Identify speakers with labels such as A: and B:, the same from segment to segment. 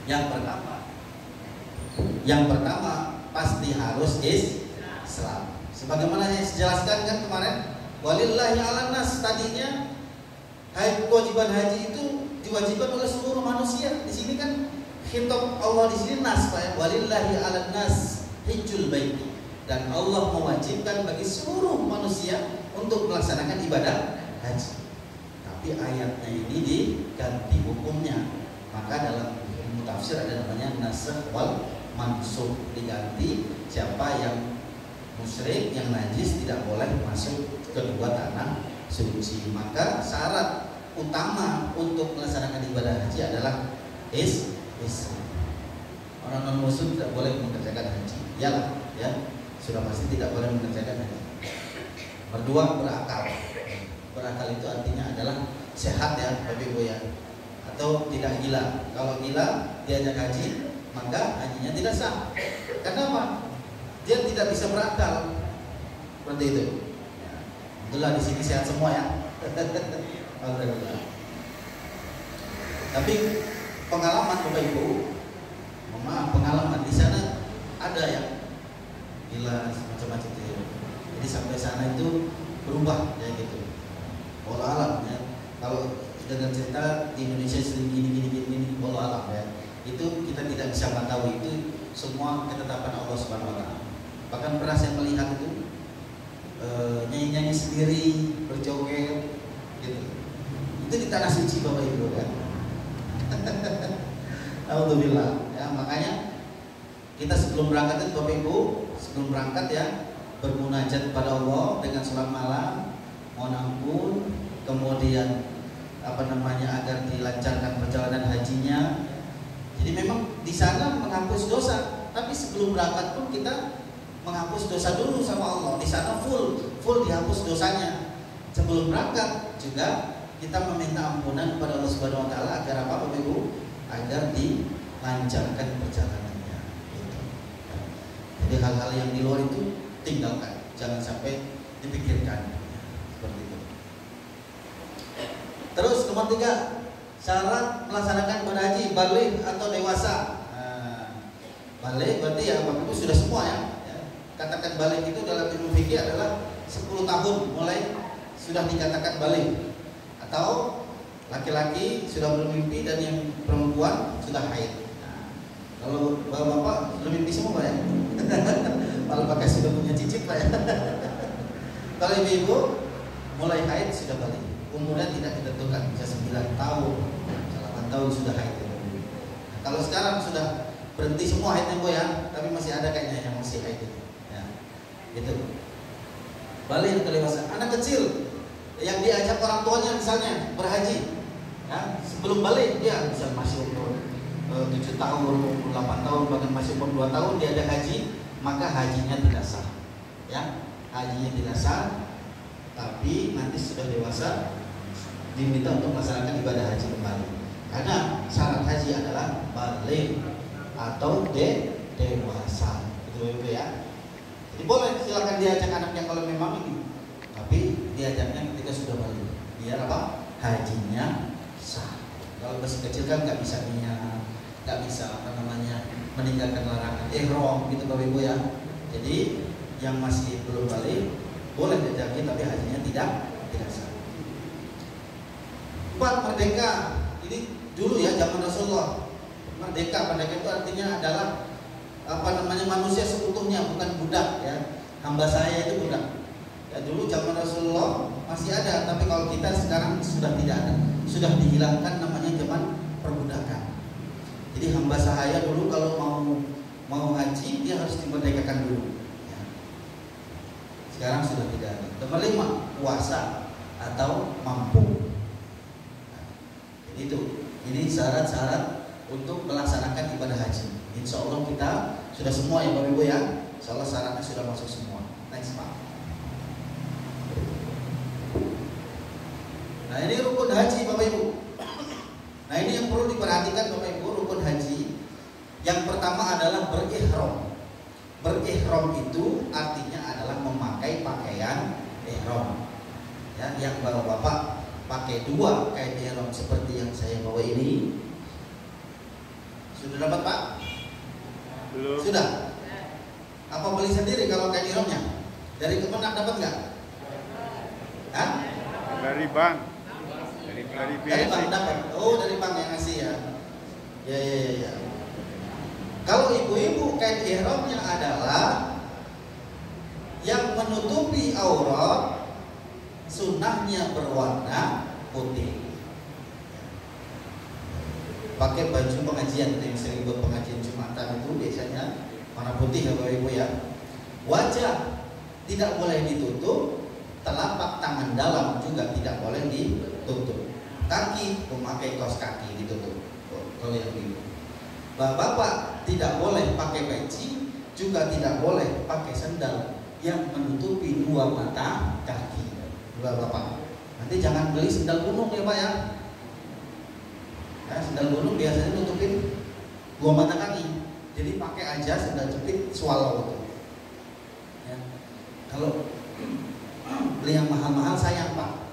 A: Yang pertama pasti harus Islam. Sebagaimana yang saya jelaskan kan kemarin, walillahi 'alan nas, tadinya kewajiban haji itu diwajibkan oleh seluruh manusia. Di sini kan khitab Allah di sini nas, Pak, ya. Walillahi 'alan nas hijjul baiti, dan Allah mewajibkan bagi seluruh manusia untuk melaksanakan ibadah haji. Tapi ayatnya ini diganti hukumnya. Maka dalam ilmu tafsir ada namanya nasakh wal mansukh, diganti. Siapa yang musyrik, yang najis, tidak boleh masuk ke dua tanah suci. Maka syarat utama untuk melaksanakan ibadah haji adalah Islam. Orang non muslim tidak boleh mengerjakan haji. Iyalah, ya, sudah pasti tidak boleh mengerjakan haji. Berdua, berakal. Berakal itu artinya adalah sehat, ya Bapak Ibu, ya, atau tidak gila. Kalau gila diajak haji, maka hajinya tidak sah. Karena apa? Dia tidak bisa berakal. Seperti itu. Alhamdulillah di sini sehat semua, ya. Alhamdulillah. Tapi pengalaman Bapak Ibu, maaf, pengalaman di sana ada yang gila macam-macam itu. Jadi sampai sana itu berubah, ya gitu. Wallahu alam, ya. Kalau dengan cerita di Indonesia gini, wallahu alam, ya. Itu kita tidak bisa mengetahui, itu semua ketetapan Allah Subhanahu wa taala. Bahkan pernah saya melihat itu nyanyi-nyanyi sendiri, berjoget gitu. Itu di tanah suci Bapak Ibu, kan. Alhamdulillah, ya. Makanya kita sebelum berangkat itu Bapak Ibu, sebelum berangkat, ya, bermunajat kepada Allah dengan salat malam, mohon ampun, kemudian agar dilancarkan perjalanan hajinya. Jadi memang di sana menghapus dosa, tapi sebelum berangkat pun kita menghapus dosa dulu sama Allah. Di sana full dihapus dosanya. Sebelum berangkat juga kita meminta ampunan kepada Allah Subhanahu wa taala agar apa Bapak Ibu? Agar dilancarkan perjalanannya. Gitu. Jadi hal-hal yang di luar itu tinggalkan, jangan sampai dipikirkan. Seperti itu. Terus nomor 3, syarat melaksanakan ibadah haji, baligh atau dewasa. Baligh berarti ya Bapak Ibu sudah semua, ya. Katakan baligh itu dalam ilmu fikih adalah 10 tahun mulai sudah dikatakan baligh. Atau laki-laki sudah bermimpi dan yang perempuan sudah haid. Kalau bapak-bapak sudah mimpi semua, Pak, ya. Kalau pakai sudah punya cicit, Pak, ya. Kalau ibu-ibu mulai haid sudah baligh. Umurnya tidak ditentukan, bisa 9 tahun, 8 tahun sudah haid. Nah, kalau sekarang sudah berhenti semua haidnya, Bu, ya, tapi masih ada kayaknya yang masih haid itu. Ya, gitu. Baligh atau dewasa. Anak kecil yang diajak orang tuanya misalnya berhaji, ya, sebelum balik dia bisa masih umur 7 tahun, 8 tahun, bahkan masih umur 2 tahun dia ada haji, maka hajinya tidak sah, ya, hajinya tidak sah. Tapi nanti sudah dewasa diminta untuk melaksanakan ibadah haji kembali, karena syarat haji adalah balik atau dewasa, itu ya. Jadi boleh silakan diajak anaknya kalau memang ini, tapi diajaknya ketika sudah balik, biar apa? Hajinya sah. Kalau masih kecil kan nggak bisa niat, nggak bisa meninggalkan larangan ihram gitu Bapak Ibu, ya. Jadi yang masih belum balik boleh diajaki, tapi hajinya tidak sah. 4, merdeka. Ini dulu, ya, zaman Rasulullah. Merdeka itu artinya adalah manusia seutuhnya, bukan budak, ya. Hamba saya itu budak. Ya, dulu zaman Rasulullah masih ada, tapi kalau kita sekarang sudah tidak ada, sudah dihilangkan namanya zaman perbudakan. Jadi hamba sahaya dulu kalau mau haji dia harus dimerdekakan dulu. Ya. Sekarang sudah tidak ada. Nomor 5, puasa atau mampu. Nah, itu. Ini syarat-syarat untuk melaksanakan ibadah haji. Insya Allah kita sudah semua, ya Bapak Ibu, ya. Insya Allah syaratnya sudah masuk semua. Next, Pak. Nah, ini rukun haji Bapak Ibu. Nah, ini yang perlu diperhatikan Bapak Ibu, rukun haji. Yang pertama adalah berihram. Berihram itu artinya adalah memakai pakaian ihram. Ya, yang Bapak pakai 2 kain ihram seperti yang saya bawa ini. Sudah dapat Pak?
B: Belum.
A: Sudah? Apa beli sendiri kalau kain ihramnya? Dari Kemenak dapat nggak? Hah?
B: Dari bank. Dari
A: Bank dapat. Oh, dari bank yang ngasih ya. Ya. Kalau ibu-ibu kain ihramnya adalah yang menutupi aurat, sunnahnya berwarna putih. Pakai baju pengajian, yang sering buat pengajian Jumatan itu biasanya warna putih ya Bapak Ibu ya. Wajah tidak boleh ditutup, telapak tangan dalam juga tidak boleh ditutup. Kaki memakai kaos kaki ditutup. Kalau yang ibu. Bapak tidak boleh pakai peci, juga tidak boleh pakai sandal yang menutupi dua mata kaki. Bapak, nanti jangan beli sandal gunung ya Pak ya. Sandal gunung biasanya nutupin dua mata kaki. Jadi pakai aja sandal jepit swallow itu. Ya. Kalau beli yang mahal-mahal sayang Pak.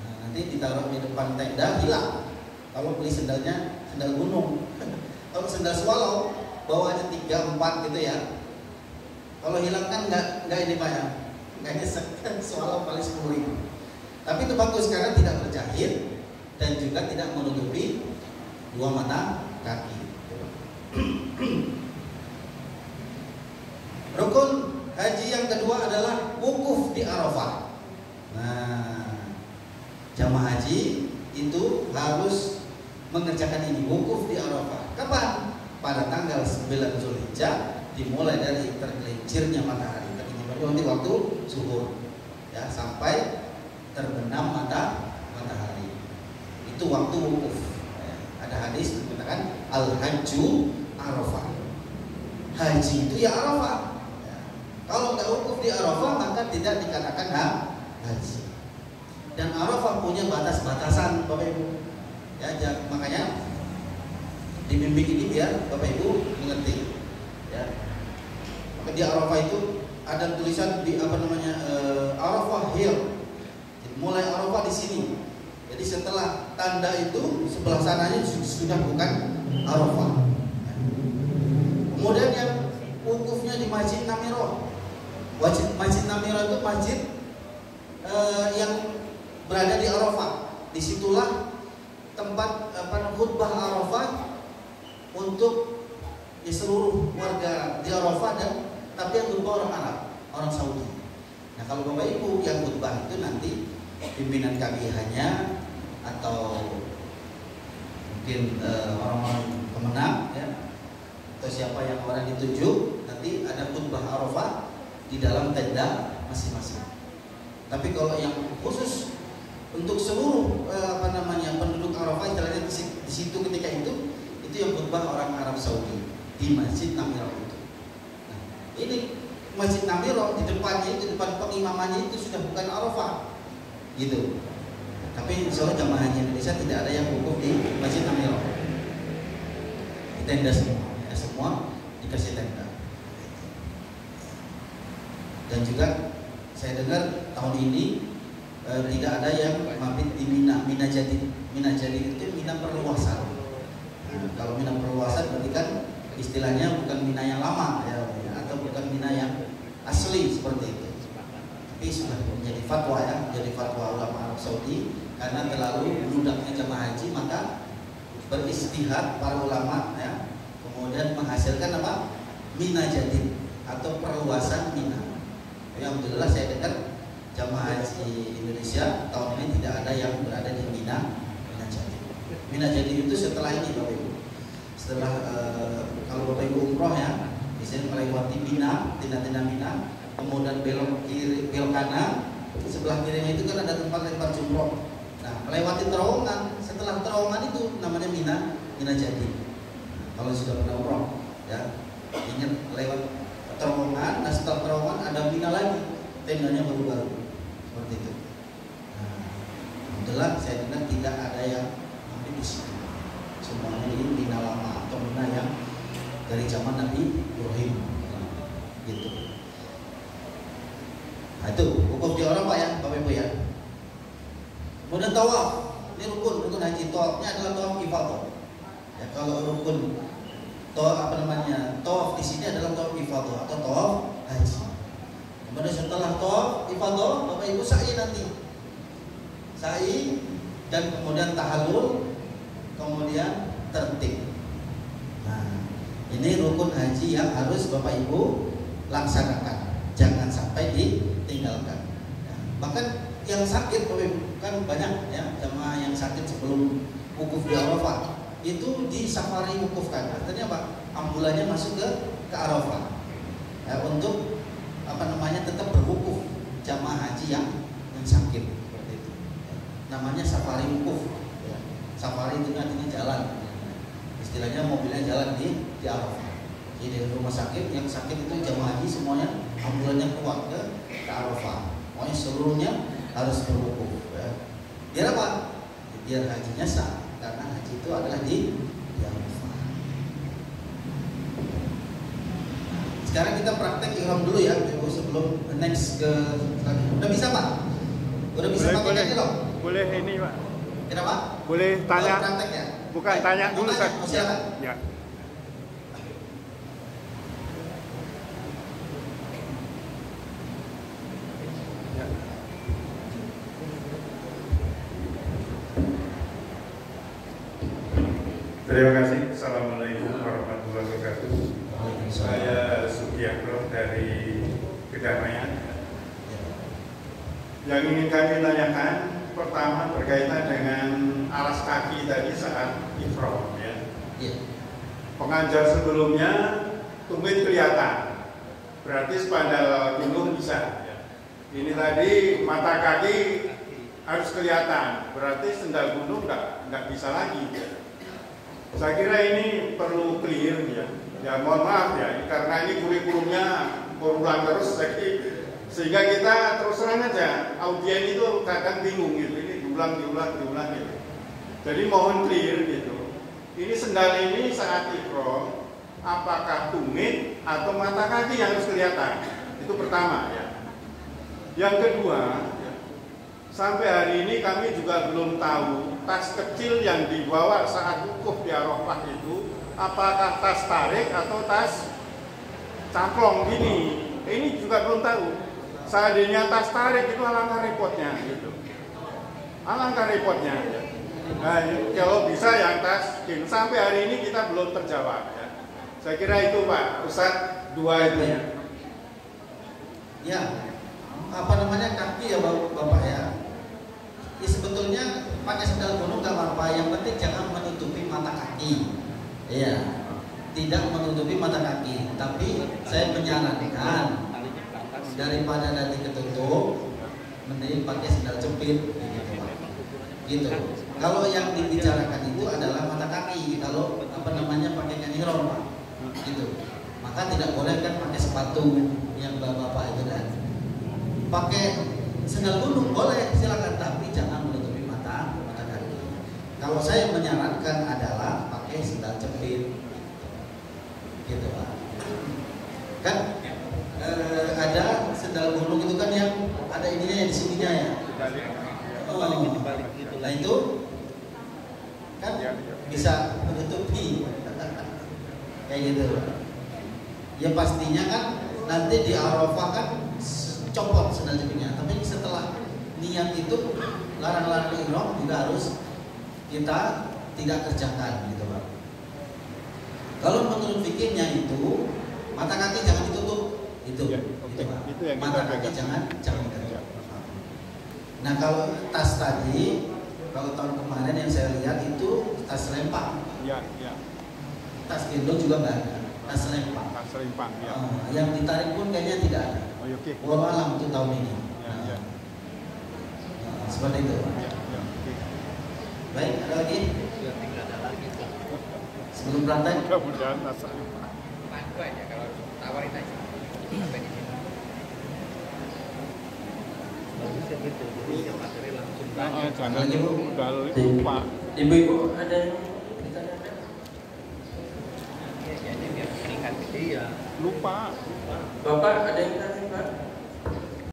A: Nah, nanti ditaruh di depan tenda hilang. Kalau beli sandalnya sandal gunung. Kalau sandal swallow bawa aja 3, 4 gitu ya. Kalau hilang kan nggak ini Pak ya. Nggak nyesek. Swallow paling 10.000. Tapi itu bagus karena tidak berjahit dan juga tidak menutupi dua mata kaki. Rukun haji yang kedua adalah wukuf di Arafah. Nah, jamaah haji itu harus mengerjakan ini, wukuf di Arafah. Kapan? Pada tanggal 9 Zulhijjah, dimulai dari tergelincirnya matahari. Nanti waktu zuhur ya, sampai terbenam matahari. Itu waktu wukuf. Ada hadis mengatakan al-hajju Arafah. Haji itu ya Arafah. Ya. Kalau nggak wukuf di Arafah maka tidak dikatakan haji. Dan Arafah punya batas-batasan Bapak Ibu. Ya, makanya dibimbing ini biar Bapak Ibu mengerti. Ya. Maka di Arafah itu ada tulisan di Arafah Hill. Mulai Arafah di sini. Jadi setelah tanda itu sebelah sananya sudah bukan Arafah. Kemudian yang wukufnya di Masjid Namirah. Masjid Namirah itu masjid yang berada di Arafah. Disitulah tempat khutbah Arafah untuk seluruh warga di Arafah dan tapi yang khutbah orang Arab, orang Saudi. Nah kalau Bapak Ibu yang khutbah itu nanti pimpinan KBH-nya atau mungkin orang-orang Kemenak ya, atau siapa yang orang dituju, nanti ada khutbah Arafah di dalam tenda masing-masing. Tapi kalau yang khusus untuk seluruh penduduk Arafah, istilahnya di situ ketika itu yang khutbah orang Arab Saudi di Masjid Namirah itu. Nah, ini Masjid Namirah di depannya itu, depan pengimamannya itu sudah bukan Arafah, gitu. Tapi soal jamaah haji Indonesia tidak ada yang wukuf di Masjid Namirah. Di tenda semua, ya, semua dikasih tenda. Dan juga saya dengar tahun ini tidak ada yang mabit di Mina Jadid. Mina Jadid itu Mina perluasan. Nah, kalau Mina perluasan berarti kan istilahnya bukan Mina yang lama ya, atau bukan Mina yang asli seperti itu. Tapi sudah menjadi fatwa ya, menjadi fatwa ulama Arab Saudi karena terlalu meludaknya jamaah haji, maka beristihad para ulama ya, kemudian menghasilkan apa? Mina Jadid atau perluasan Mina. Alhamdulillah saya dengar jamaah haji Indonesia tahun ini tidak ada yang berada di Mina Jadid. Mina Jadid itu setelah ini Bapak Ibu. Setelah kalau Bapak Ibu umroh ya, biasanya melewati Mina, tenda-tenda Mina, kemudian belok kiri, belok kanan, sebelah kirinya itu kan ada tempat lempar jumroh. Nah, melewati terowongan, setelah terowongan itu namanya Mina Jadid. Kalau sudah pernah umroh ya, ingat lewat terowongan, nah setelah terowongan ada Mina lagi, tendanya baru-baru seperti itu. Nah, alhamdulillah saya dengar tidak ada yang ambil di situ. Semuanya ini Mina lama atau Mina yang dari zaman Nabi Ibrahim, gitu. Nah itu wukuf di Arafah ya, Bapak Ibu ya. Kemudian tawaf, ini rukun haji. Tawafnya adalah tawaf ifadah. Ya, kalau rukun tawaf di sini adalah tawaf ifadah atau tawaf haji. Kemudian setelah tawaf ifadah, Bapak Ibu sa'i nanti. Sa'i dan kemudian tahallul, kemudian tertib. Nah, ini rukun haji yang harus Bapak Ibu laksanakan. Jangan sampai ditinggalkan. Ya, bahkan yang sakit, kan banyak ya jamaah yang sakit sebelum wukuf di Arafah itu di safari wukufkan. Artinya apa? Ambulannya masuk ke Arafah ya, untuk tetap berwukuf jamaah haji yang sakit seperti itu. Ya, namanya safari wukuf. Ya. Safari itu artinya jalan. Istilahnya mobilnya jalan di Arafah. Jadi dari rumah sakit yang sakit itu jamaah haji semuanya ambulannya keluar ke Arafah. Pokoknya seluruhnya harus berwukuf. Ya. Biar apa? Biar hajinya sah, karena haji itu adalah di Arafah. Sekarang kita praktek ihram dulu ya, Ibu, sebelum next ke. Udah bisa Pak? Udah bisa pakai kan ihram?
B: Boleh ini Pak.
A: Kenapa?
B: Boleh tanya.
A: Praktek ya?
B: Bukan tanya dulu Ustaz.
A: Silakan.
B: Ya. Terima kasih. Assalamualaikum warahmatullahi wabarakatuh. Saya Sugiarto dari Kedamaian. Yang ingin kami tanyakan pertama berkaitan dengan alas kaki tadi saat ihram ya. Pengajar sebelumnya tumit kelihatan, berarti spandal gunung bisa. Ya. Ini tadi mata kaki harus kelihatan, berarti sendal gunung nggak bisa lagi. Ya. Saya kira ini perlu clear ya. Ya mohon maaf ya, karena ini kurikulumnya berulang terus, sehingga kita terus terang aja audien itu kadang bingung gitu. Ini diulang gitu. Jadi mohon clear gitu. Ini sendal ini saat ihram apakah tumit atau mata kaki yang harus kelihatan? Itu pertama ya. Yang kedua, ya, sampai hari ini kami juga belum tahu tas kecil yang dibawa saat wukuf di Arafah itu apakah tas tarik atau tas cangklong gini. Ini juga belum tahu. Seandainya tas tarik itu alangkah repotnya gitu. Alangkah repotnya. Ya. Nah, kalau bisa yang tas gini. Sampai hari ini kita belum terjawab ya. Saya kira itu Pak Ustadz, dua itu ya.
A: Ya, kaki ya Bapak ya. Ya sebetulnya pakai sandal gunung nggak apa-apa, yang penting jangan menutupi mata kaki. Iya, tidak menutupi mata kaki. Tapi saya menyarankan daripada nanti ketutup, mending pakai sandal jepit, gitu Pak. Gitu. Kalau yang dibicarakan itu adalah mata kaki. Kalau pakai ihram Pak, gitu. Maka tidak boleh kan pakai sepatu yang bapak itu kan. Pakai sandal gunung boleh, silakan, tapi jangan menutupi mata kaki. Kalau saya menyarankan adalah pakai sandal jepit, gitu Pak. Kan ada sandal gunung itu kan yang ada ininya di sininya ya. Nah itu kan bisa menutupi kayak gitu. Ya pastinya kan nanti di Arafah kan copot sandal jepitnya, tapi setelah niat itu larang-larang ihram juga harus kita tidak kerjakan gitu Pak. Kalau menurut fikirnya itu mata kaki jangan ditutup itu,
B: ya,
A: itu Pak.
B: Itu yang
A: mata kaki jangan ditutup. Nah kalau tas tadi, kalau tahun kemarin yang saya lihat itu tas lempang.
B: Ya.
A: Tas gendong juga nggak ada. Tas lempang.
B: Tas lempang ya.
A: Yang ditarik pun kayaknya tidak ada.
B: Oh, oke.
A: Wallahu alam untuk tahun ini.
B: Ya.
A: Seperti itu.
B: Ya, oke.
A: Baik, ada lagi? Sebelum praktek?
B: Mudah-mudahan tas lempang.
C: Bantu aja kalau tawarin aja. Bagusnya gitu, jadi materi langsung tanya.
B: Jangan udah lupa.
A: Ibu ada yang ditanyakan?
C: Ya, jadi biar melihat. Iya.
B: Lupa.
A: Bapak ada yang tanya Pak?